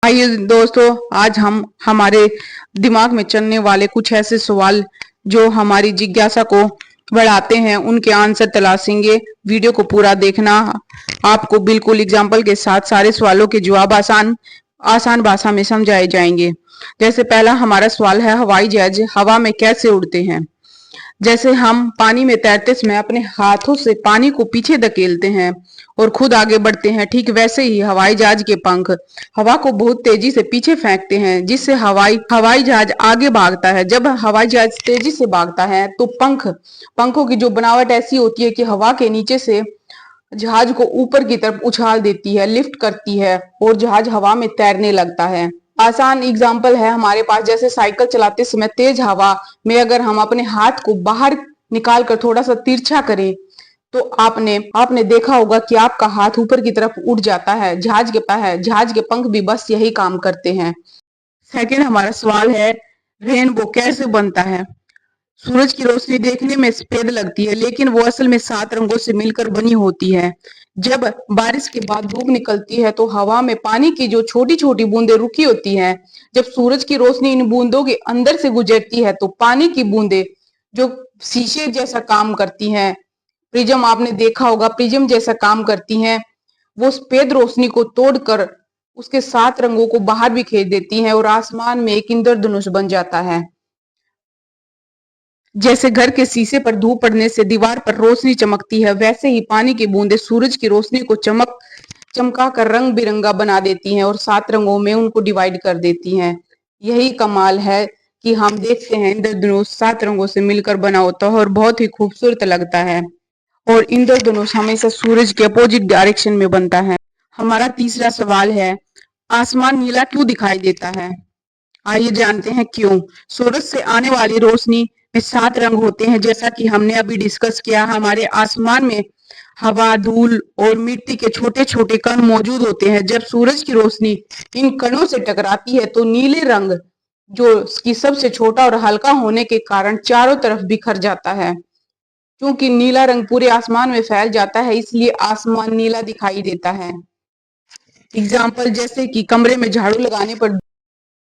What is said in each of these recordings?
आइए दोस्तों, आज हम हमारे दिमाग में चलने वाले कुछ ऐसे सवाल जो हमारी जिज्ञासा को बढ़ाते हैं उनके आंसर तलाशेंगे। वीडियो को पूरा देखना। आपको बिल्कुल एग्जाम्पल के साथ सारे सवालों के जवाब आसान आसान भाषा में समझाए जाएंगे। जैसे पहला हमारा सवाल है, हवाई जहाज हवा में कैसे उड़ते हैं? जैसे हम पानी में तैरते समय अपने हाथों से पानी को पीछे धकेलते हैं और खुद आगे बढ़ते हैं, ठीक वैसे ही हवाई जहाज के पंख हवा को बहुत तेजी से पीछे फेंकते हैं, जिससे हवाई हवाई जहाज आगे भागता है। जब हवाई जहाज तेजी से भागता है तो पंखों की जो बनावट ऐसी होती है कि हवा के नीचे से जहाज को ऊपर की तरफ उछाल देती है, लिफ्ट करती है और जहाज हवा में तैरने लगता है। आसान एग्जाम्पल है हमारे पास, जैसे साइकिल चलाते समय तेज हवा में अगर हम अपने हाथ को बाहर निकाल कर थोड़ा सा तिरछा करें तो आपने आपने देखा होगा कि आपका हाथ ऊपर की तरफ उठ जाता है। जहाज के पंख भी बस यही काम करते हैं। सेकंड हमारा सवाल है, रेनबो कैसे बनता है? सूरज की रोशनी देखने में सफेद लगती है, लेकिन वो असल में 7 रंगों से मिलकर बनी होती है। जब बारिश के बाद धूप निकलती है तो हवा में पानी की जो छोटी छोटी बूंदें रुकी होती हैं, जब सूरज की रोशनी इन बूंदों के अंदर से गुजरती है तो पानी की बूंदें जो शीशे जैसा काम करती हैं, प्रिज्म आपने देखा होगा, प्रिज्म जैसा काम करती हैं, वो सफेद रोशनी को तोड़कर उसके 7 रंगों को बाहर भी खींच देती हैं और आसमान में एक इंद्रधनुष बन जाता है। जैसे घर के शीशे पर धूप पड़ने से दीवार पर रोशनी चमकती है, वैसे ही पानी की बूंदें सूरज की रोशनी को चमका कर रंग बिरंगा बना देती हैं और 7 रंगों में उनको डिवाइड कर देती हैं। यही कमाल है कि हम देखते हैं इंद्रधनुष 7 रंगों से मिलकर बना होता है और बहुत ही खूबसूरत लगता है। और इंद्रधनुष हमेशा सूरज के अपोजिट डायरेक्शन में बनता है। हमारा तीसरा सवाल है, आसमान नीला क्यों दिखाई देता है? आइए जानते हैं क्यों। सूरज से आने वाली रोशनी में 7 रंग होते हैं, जैसा कि हमने अभी डिस्कस किया। हमारे आसमान में हवा, धूल और मिट्टी के छोटे छोटे कण मौजूद होते हैं। जब सूरज की रोशनी इन कणों से टकराती है तो नीले रंग, जो कि सबसे छोटा और हल्का होने के कारण चारों तरफ बिखर जाता है। क्योंकि नीला रंग पूरे आसमान में फैल जाता है, इसलिए आसमान नीला दिखाई देता है। एग्जाम्पल, जैसे कि कमरे में झाड़ू लगाने पर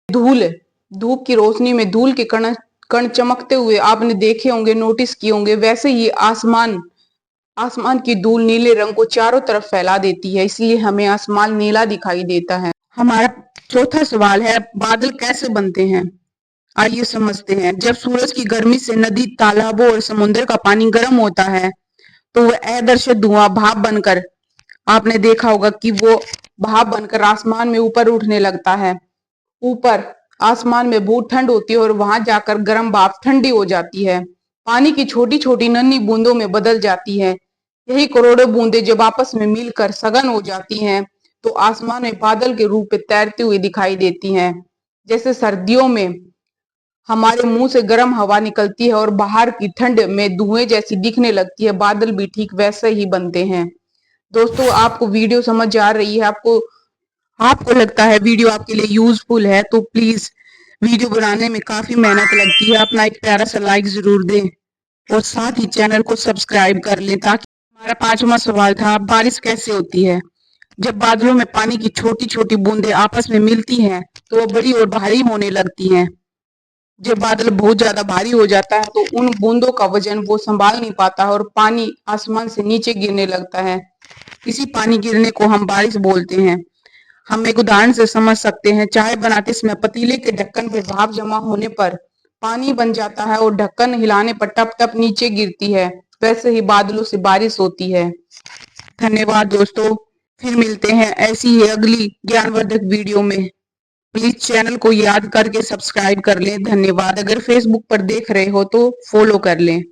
धूल धूप की रोशनी में धूल के कण कण चमकते हुए आपने देखे होंगे, नोटिस किए होंगे। वैसे ही आसमान की धूल नीले रंग को चारों तरफ फैला देती है, इसलिए हमें आसमान नीला दिखाई देता है। हमारा चौथा सवाल है, बादल कैसे बनते हैं? आइए समझते हैं। जब सूरज की गर्मी से नदी, तालाबों और समुद्र का पानी गर्म होता है तो वह अदृश्य धुआं भाप बनकर, आपने देखा होगा कि वो भाप बनकर आसमान में ऊपर उठने लगता है। ऊपर आसमान में बहुत ठंड होती है और वहां जाकर गर्म भाप ठंडी हो जाती है, पानी की छोटी छोटी नन्ही बूंदों में बदल जाती है। यही करोड़ों बूंदें जब आपस में मिलकर सघन हो जाती हैं तो आसमान में बादल के रूप में तैरती हुई दिखाई देती हैं। जैसे सर्दियों में हमारे मुंह से गर्म हवा निकलती है और बाहर की ठंड में धुएं जैसी दिखने लगती है, बादल भी ठीक वैसे ही बनते हैं। दोस्तों, आपको वीडियो समझ आ रही है? आपको आपको लगता है वीडियो आपके लिए यूजफुल है तो प्लीज, वीडियो बनाने में काफी मेहनत लगती है, अपना एक प्यारा सा लाइक जरूर दें और साथ ही चैनल को सब्सक्राइब कर लें। ताकि हमारा पांचवा सवाल था, बारिश कैसे होती है? जब बादलों में पानी की छोटी छोटी बूंदें आपस में मिलती हैं तो वो बड़ी और भारी होने लगती हैं। जब बादल बहुत ज्यादा भारी हो जाता है तो उन बूंदों का वजन वो संभाल नहीं पाता और पानी आसमान से नीचे गिरने लगता है। इसी पानी गिरने को हम बारिश बोलते हैं। हम एक उदाहरण से समझ सकते हैं। चाय बनाते समय पतीले के ढक्कन पर भाप जमा होने पर पानी बन जाता है और ढक्कन हिलाने पर टप टप नीचे गिरती है। वैसे ही बादलों से बारिश होती है। धन्यवाद दोस्तों, फिर मिलते हैं ऐसी ही अगली ज्ञानवर्धक वीडियो में। प्लीज चैनल को याद करके सब्सक्राइब कर लें। धन्यवाद। अगर फेसबुक पर देख रहे हो तो फॉलो कर लें।